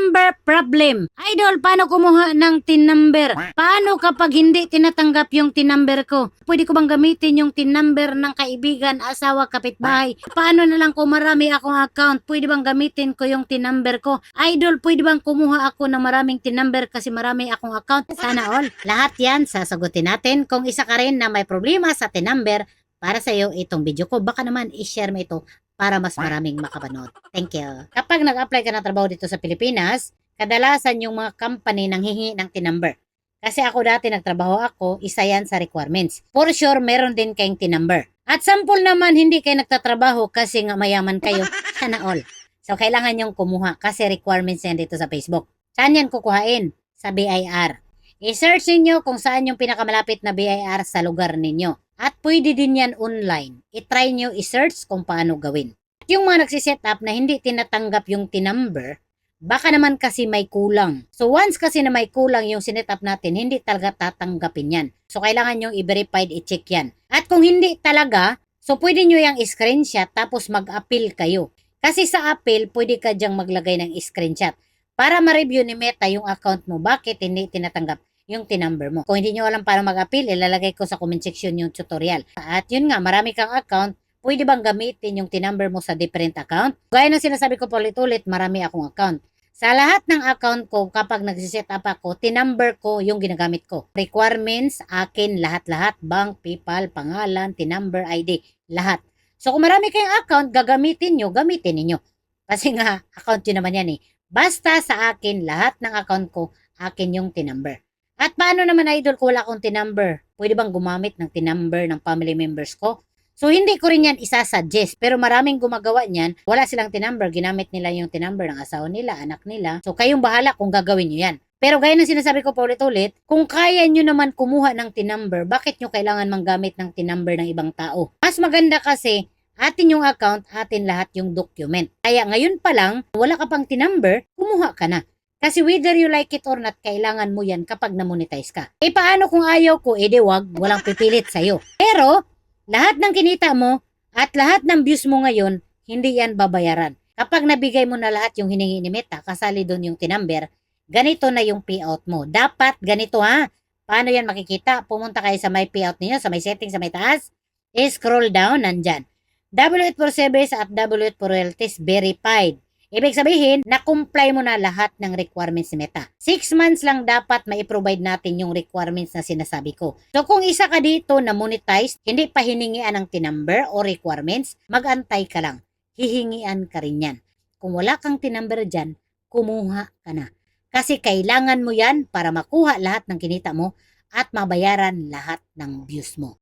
Tinumber problem. Idol, paano kumuha ng tin number? Paano kapag hindi tinatanggap yung tin number ko? Pwede ko bang gamitin yung tin number ng kaibigan, asawa, kapitbahay? Paano na lang kung marami akong account? Pwede bang gamitin ko yung tin number ko? Idol, pwede bang kumuha ako ng maraming tin number kasi marami akong account? Sana all. Lahat yan sasagutin natin. Kung isa ka rin na may problema sa tin number, para sa iyo itong video ko, baka naman i-share mo ito para mas maraming makapanood. Thank you. Kapag nag-apply ka ng trabaho dito sa Pilipinas, kadalasan yung mga company nang hihingi ng tin number. Kasi ako dati nagtrabaho ako, isa yan sa requirements. For sure, meron din kayong tin number. At sample naman, hindi kayo nagtatrabaho kasi nga mayaman kayo. Sana all. So, kailangan yung kumuha kasi requirements yan dito sa Facebook. Saan yan kukuhain? Sa BIR. I-search niyo kung saan yung pinakamalapit na BIR sa lugar ninyo. At pwede din yan online. I-try nyo i-search kung paano gawin. At yung mga nagsiset up na hindi tinatanggap yung tin number, baka naman kasi may kulang. So once kasi na may kulang yung sinet up natin, hindi talaga tatanggapin yan. So kailangan nyo i-verified, i-check yan. At kung hindi talaga, so pwede nyo yung screenshot tapos mag-appeal kayo. Kasi sa appeal, pwede ka dyang maglagay ng screenshot para ma-review ni Meta yung account mo. Bakit hindi tinatanggap yung tin number mo? Kung hindi nyo alam paano mag-appeal, ilalagay ko sa comment section yung tutorial. At yun nga, marami kang account, pwede bang gamitin yung tin number mo sa different account? Gaya ng sinasabi ko ulit-ulit, marami akong account. Sa lahat ng account ko, kapag nagsiset up ako, tin number ko yung ginagamit ko. Requirements, akin, lahat-lahat, bank, PayPal, pangalan, tin number, ID, lahat. So kung marami kayong account, gamitin ninyo. Kasi nga, account yun naman yan eh. Basta sa akin, lahat ng account ko, akin yung tin number. At paano naman, idol, kung wala akong tin number? Pwede bang gumamit ng tin number ng family members ko? So, hindi ko rin yan isasuggest. Pero maraming gumagawa niyan, wala silang tin number, ginamit nila yung tin number ng asawa nila, anak nila. So, kayong bahala kung gagawin nyo yan. Pero gaya ng sinasabi ko ulit-ulit, kung kaya nyo naman kumuha ng tin number, bakit nyo kailangan manggamit ng tin number ng ibang tao? Mas maganda kasi, atin yung account, atin lahat yung document. Kaya ngayon pa lang, wala ka pang tin number, kumuha ka na. Kasi whether you like it or not, kailangan mo yan kapag na-monetize ka. Eh paano kung ayaw ko, edi wag, walang pipilit sa'yo. Pero, lahat ng kinita mo at lahat ng views mo ngayon, hindi yan babayaran. Kapag nabigay mo na lahat yung hiningi ni Meta, kasali doon yung tin number, ganito na yung payout mo. Dapat ganito ha. Paano yan makikita? Pumunta kayo sa may payout niyo, sa may setting, sa may taas. Scroll down, nandyan. W8 for service at W8 for royalties verified. Ibig sabihin, na-comply mo na lahat ng requirements ni Meta. 6 months lang dapat mai-provide natin yung requirements na sinasabi ko. So kung isa ka dito na monetized, hindi pa hiningian ng tin number o requirements, mag-antay ka lang. Hihingian ka rin yan. Kung wala kang tin number dyan, kumuha ka na. Kasi kailangan mo yan para makuha lahat ng kinita mo at mabayaran lahat ng views mo.